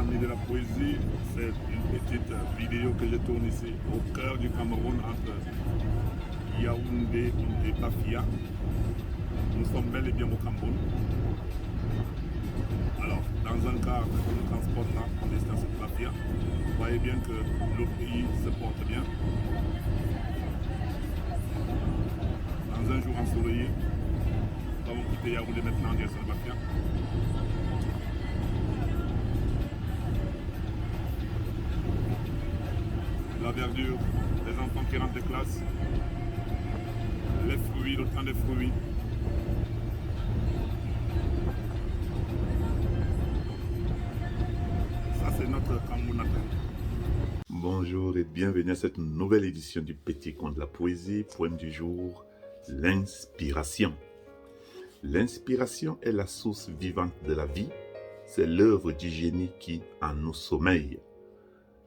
Amis de la poésie, c'est une petite vidéo que je tourne ici au cœur du Cameroun entre Yaoundé et Bafia. Nous sommes bel et bien au Cameroun. Alors, dans un car qu'on nous transporte là, en destination de Bafia, vous voyez bien que le pays se porte bien. Dans un jour ensoleillé, nous avons quitté Yaoundé maintenant en direction de Bafia. La verdure, les enfants qui rentrent de classe, les fruits, le temps des fruits. Ça, c'est notre Cameroun natal. Bonjour et bienvenue à cette nouvelle édition du Petit Coin de la Poésie. Poème du jour, l'inspiration. L'inspiration est la source vivante de la vie. C'est l'œuvre du génie qui en nous sommeille.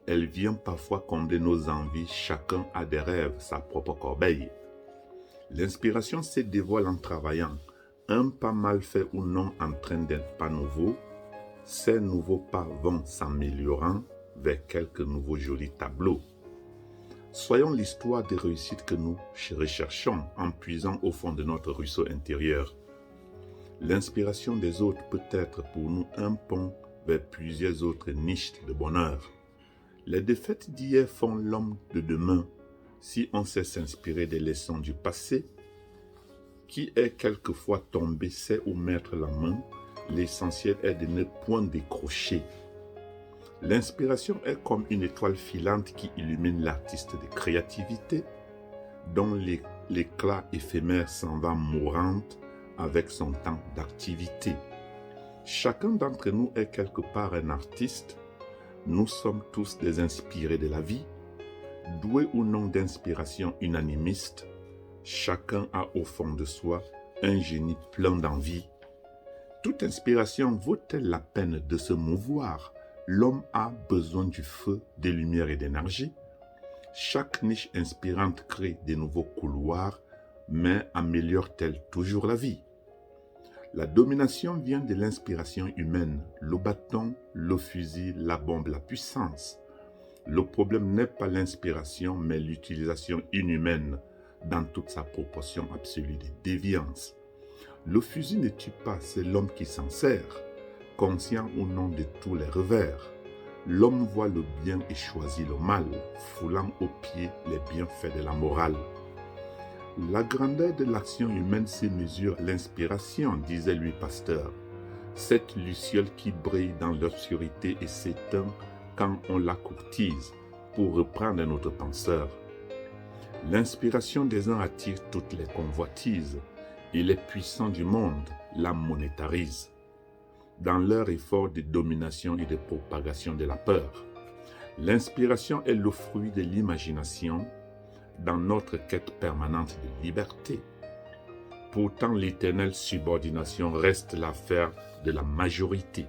Elle vient parfois combler nos envies, chacun a des rêves, sa propre corbeille. L'inspiration se dévoile en travaillant, un pas mal fait ou non entraîne d'être pas nouveau. Ces nouveaux pas vont s'améliorant vers quelques nouveaux jolis tableaux. Soyons l'histoire des réussites que nous recherchons en puisant au fond de notre ruisseau intérieur. L'inspiration des autres peut être pour nous un pont vers plusieurs autres niches de bonheur. Les défaites d'hier font l'homme de demain si on sait s'inspirer des leçons du passé. Qui est quelquefois tombé sait où mettre la main. L'essentiel est de ne point décrocher. L'inspiration est comme une étoile filante qui illumine l'artiste de créativité, dont l'éclat éphémère s'en va mourante avec son temps d'activité. Chacun d'entre nous est quelque part un artiste. Nous sommes tous des inspirés de la vie, doués ou non d'inspiration unanimiste. Chacun a au fond de soi un génie plein d'envie. Toute inspiration vaut-elle la peine de se mouvoir? L'homme a besoin du feu, des lumières et d'énergie. Chaque niche inspirante crée de nouveaux couloirs, mais améliore-t-elle toujours la vie? La domination vient de l'inspiration humaine, le bâton, le fusil, la bombe, la puissance. Le problème n'est pas l'inspiration, mais l'utilisation inhumaine dans toute sa proportion absolue de déviance. Le fusil ne tue pas, c'est l'homme qui s'en sert, conscient ou non de tous les revers. L'homme voit le bien et choisit le mal, foulant aux pieds les bienfaits de la morale. La grandeur de l'action humaine se mesure à l'inspiration, disait Louis Pasteur. Cette luciole qui brille dans l'obscurité et s'éteint quand on la courtise, pour reprendre notre penseur. L'inspiration des uns attire toutes les convoitises, et les puissants du monde la monétarisent, dans leur effort de domination et de propagation de la peur. L'inspiration est le fruit de l'imagination, dans notre quête permanente de liberté. Pourtant, l'éternelle subordination reste l'affaire de la majorité.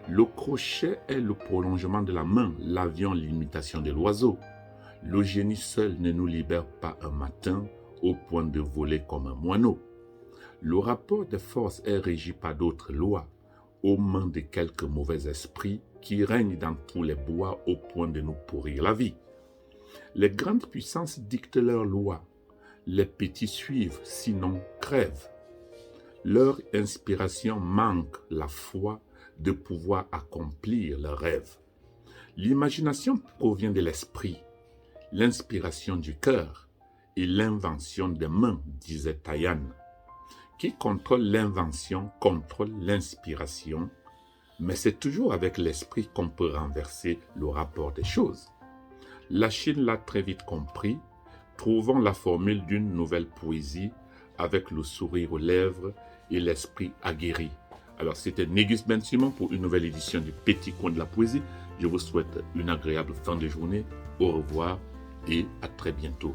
Le crochet est le prolongement de la main, l'avion l'imitation de l'oiseau. Le génie seul ne nous libère pas un matin au point de voler comme un moineau. Le rapport de force est régi par d'autres lois, aux mains de quelques mauvais esprits qui règnent dans tous les bois au point de nous pourrir la vie. Les grandes puissances dictent leurs lois, les petits suivent, sinon crèvent. Leur inspiration manque la foi de pouvoir accomplir leurs rêves. L'imagination provient de l'esprit, l'inspiration du cœur et l'invention des mains, disait Taïan. Qui contrôle l'invention contrôle l'inspiration, mais c'est toujours avec l'esprit qu'on peut renverser le rapport des choses. La Chine l'a très vite compris. Trouvons la formule d'une nouvelle poésie avec le sourire aux lèvres et l'esprit aguerri. Alors, c'était Négus Ben Simon pour une nouvelle édition du Petit Coin de la Poésie. Je vous souhaite une agréable fin de journée. Au revoir et à très bientôt.